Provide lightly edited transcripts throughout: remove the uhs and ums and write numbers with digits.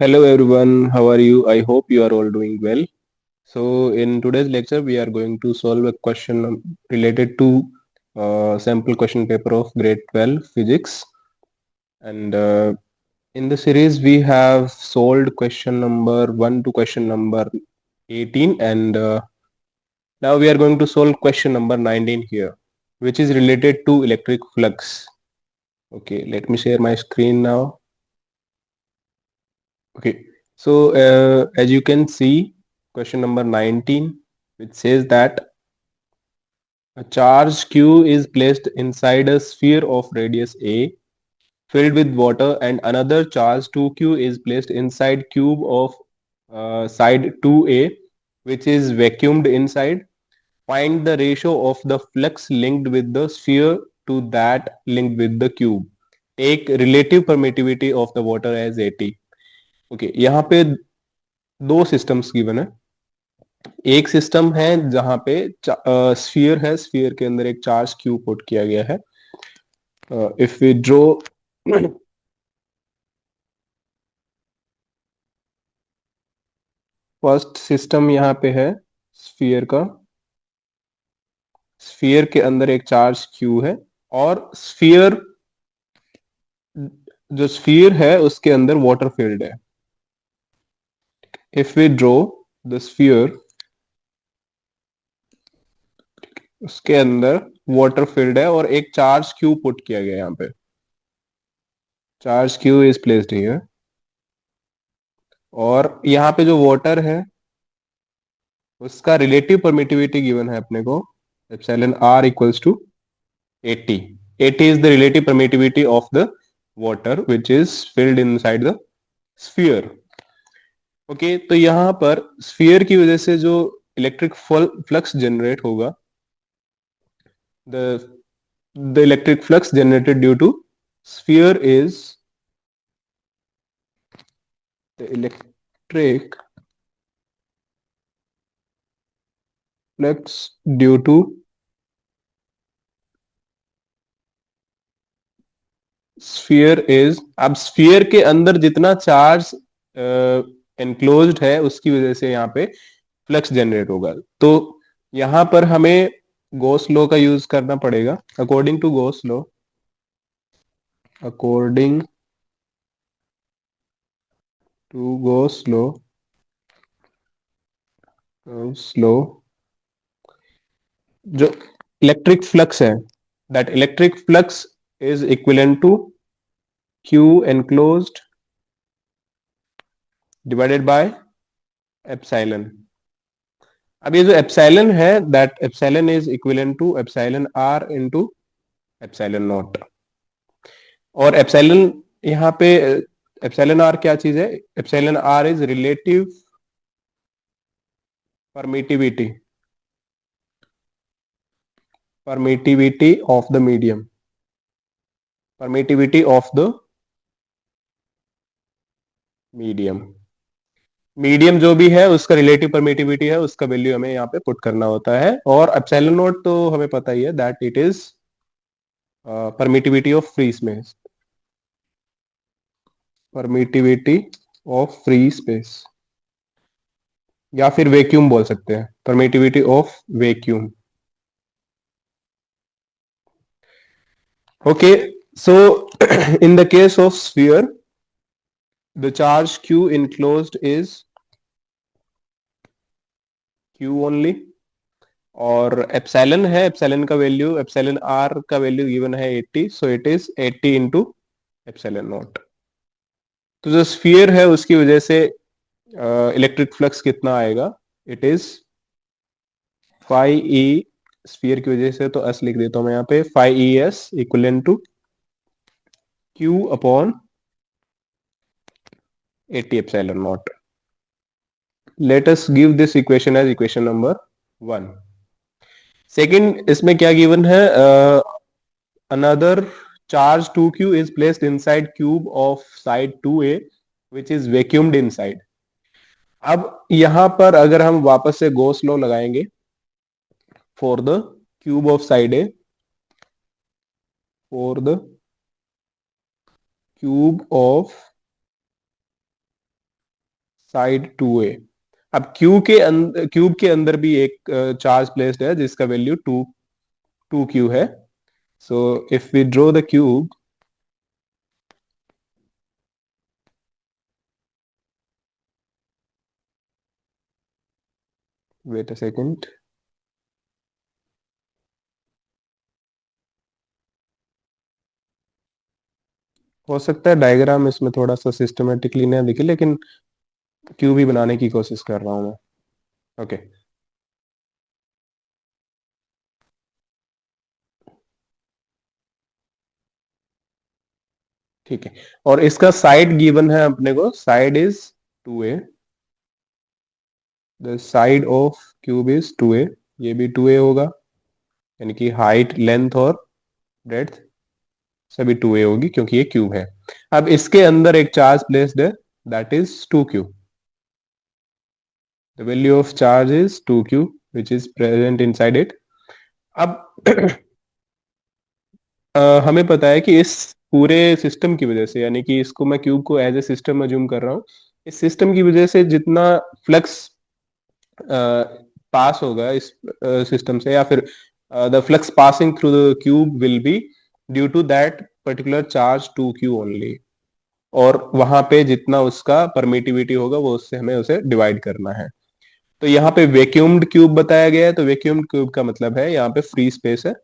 Hello everyone, how are you? I hope you are all doing well. So, in today's lecture, we are going to solve a question related to sample question paper of grade 12 physics. And in the series, we have solved question number 1 to question number 18. And now we are going to solve question number 19 here, which is related to electric flux. Okay, let me share my screen now. Okay, so as you can see, question number 19, which says that a charge Q is placed inside a sphere of radius A filled with water, and another charge 2Q is placed inside cube of side 2A, which is vacuumed inside. Find the ratio of the flux linked with the sphere to that linked with the cube. Take relative permittivity of the water as AT. Okay यहाँ पे दो systems given है। एक system है जहां पे sphere है, sphere के अंदर एक चार्ज क्यू पुट किया गया है। If we draw first system यहाँ पे है स्फीयर का, स्फीयर के अंदर एक चार्ज क्यू है और स्फीयर, जो स्फीयर है उसके अंदर वाटर फील्ड है। If we draw the sphere, उसके अंदर वाटर फील्ड है और एक चार्ज क्यू पुट किया गया है। यहाँ पे charge Q is placed here और यहाँ पे जो वाटर है उसका रिलेटिव परमिटिविटी गिवन है अपने को, epsilon r equals to 80। 80 is the relative permittivity of the water which is filled inside the sphere. Okay तो यहाँ पर स्फीयर की वजह से जो इलेक्ट्रिक फ्लक्स जनरेट होगा, the electric flux generated due to sphere is the electric flux due to sphere is, अब sphere के अंदर जितना चार्ज एनक्लोज्ड है उसकी वजह से यहाँ पे फ्लक्स जनरेट होगा। तो यहाँ पर हमें गॉस लॉ का यूज करना पड़ेगा। According to Gauss law, according to Gauss law, law, जो इलेक्ट्रिक फ्लक्स है, that electric flux is equivalent to q enclosed divided by epsilon. अब ये जो एप्सिलॉन है, that epsilon is equivalent to epsilon r into epsilon naught. और epsilon यहाँ पे, epsilon r क्या चीज है? Epsilon r is relative permittivity, permittivity of the medium, permittivity of the medium. Medium जो भी है उसका रिलेटिव परमिटिविटी है, उसका वैल्यू हमें यहाँ पे पुट करना होता है। और एप्सिलॉन नॉट तो हमें पता ही है that it is permittivity of free space, permittivity of free space, या फिर वैक्यूम बोल सकते हैं, permittivity of vacuum. Okay, so in the case of sphere, the charge q enclosed is q only, और एप्सिलॉन है, एप्सिलॉन का value, epsilon r का value given है 80, so it is 80 into epsilon not. तो जो स्फीयर है उसकी वजह से इलेक्ट्रिक फ्लक्स कितना आएगा? It is five E, sphere की वजह से तो एस लिख देता हूं मैं यहाँ पे, five E S equal to q upon 80 epsilon naught. Let us give this equation as equation number 1। Second, इसमें क्या गिवन है? Another charge 2q is placed inside cube of side 2a which is vacuumed inside। अब यहां पर अगर हम वापस से गॉस लॉ लगाएंगे for the cube of side A, for the cube of side 2a। अब क्यूब के अंदर भी एक चार्ज प्लेस्ड है जिसका वैल्यू 2q है। So if we draw the cube, wait a second, हो सकता है डायग्राम इसमें थोड़ा सा सिस्टमेटिकली ना दिखे, लेकिन क्यूब ही बनाने की कोशिश कर रहा हूं मैं। ओके, ठीक है। और इसका साइड गिवन है अपने को, side is 2a, the side of cube is 2a, ये भी 2a होगा, यानी कि हाइट, लेंथ और ब्रेड्थ सभी 2a होगी क्योंकि ये क्यूब है। अब इसके अंदर एक चार्ज प्लेस्ड है, that is 2q। The value of charge is 2q which is present inside it. अब हमें पता है कि इस पूरे सिस्टम की वजह से, यानी कि इसको मैं क्यूब को एज ए सिस्टम अज्यूम कर रहा हूँ, इस सिस्टम की वजह से जितना फ्लक्स पास होगा इस सिस्टम से, या फिर the flux passing through the cube will be due to that particular charge 2q only. और वहां पे जितना उसका परमिटिविटी होगा वो उससे हमें उसे डिवाइड करना है। तो यहाँ पे वैक्यूम्ड क्यूब बताया गया है, तो वैक्यूम्ड क्यूब का मतलब है यहाँ पे फ्री स्पेस है,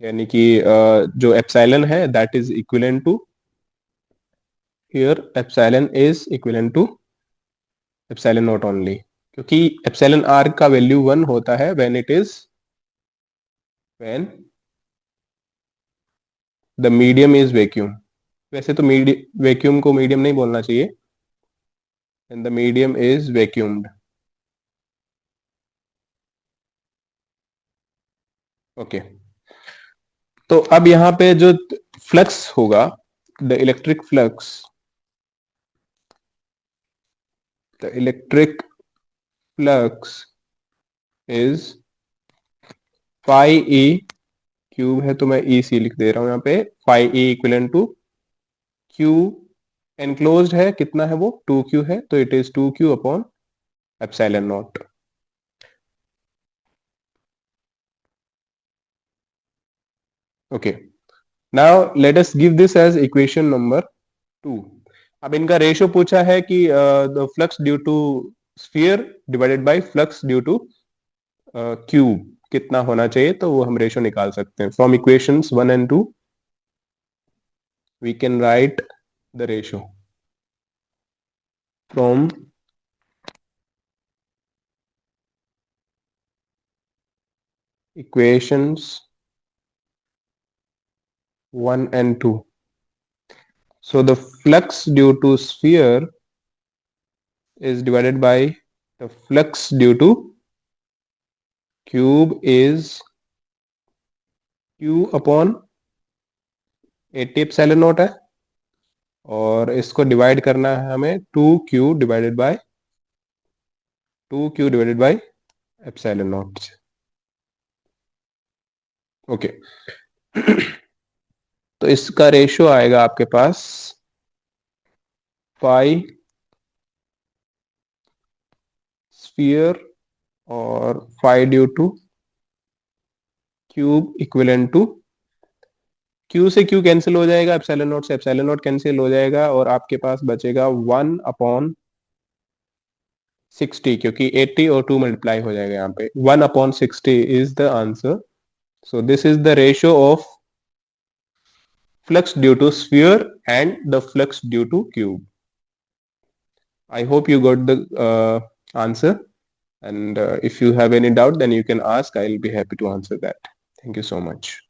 यानी कि जो एप्सिलॉन है that is equivalent to, here epsilon is equivalent to epsilon naught only, क्योंकि एप्सिलॉन आर का वैल्यू 1 होता है when the medium is vacuum. वैसे तो वैक्यूम को मीडियम नहीं बोलना चाहिए, and the medium is vacuumed. Okay, तो अब यहाँ पे जो फ्लक्स होगा, the electric flux, the electric flux is phi E, cube है तो मैं ई सी लिख दे रहा हूं यहाँ पे, phi E equal to q, enclosed है कितना है वो, 2q है, तो it is 2q upon epsilon naught. Okay, now let us give this as equation number 2। अब इनका रेशियो पूछा है कि the flux due to sphere divided by flux due to cube कितना होना चाहिए, तो वो हम रेशियो निकाल सकते हैं from equations 1 and 2। We can write the ratio from equations 1 and 2. So the flux due to sphere is divided by the flux due to cube is q upon 80 epsilon naught है, और इसको divide करना है हमें 2q divided by epsilon naught. Okay, तो इसका ratio आएगा आपके पास पाई स्फीयर और phi due to cube equivalent to, q से क्यू कैंसिल हो जाएगा, एप्सिलॉन नॉट से एप्सिलॉन नॉट कैंसिल हो जाएगा, और आपके पास बचेगा 1/60, क्योंकि 80 और 2 मल्टीप्लाई हो जाएगा यहाँ पे, 1/60 is the answer. So this is the ratio of flux due to sphere and the flux due to cube. I hope you got the answer, and if you have any doubt then you can ask. I'll be happy to answer that. Thank you so much.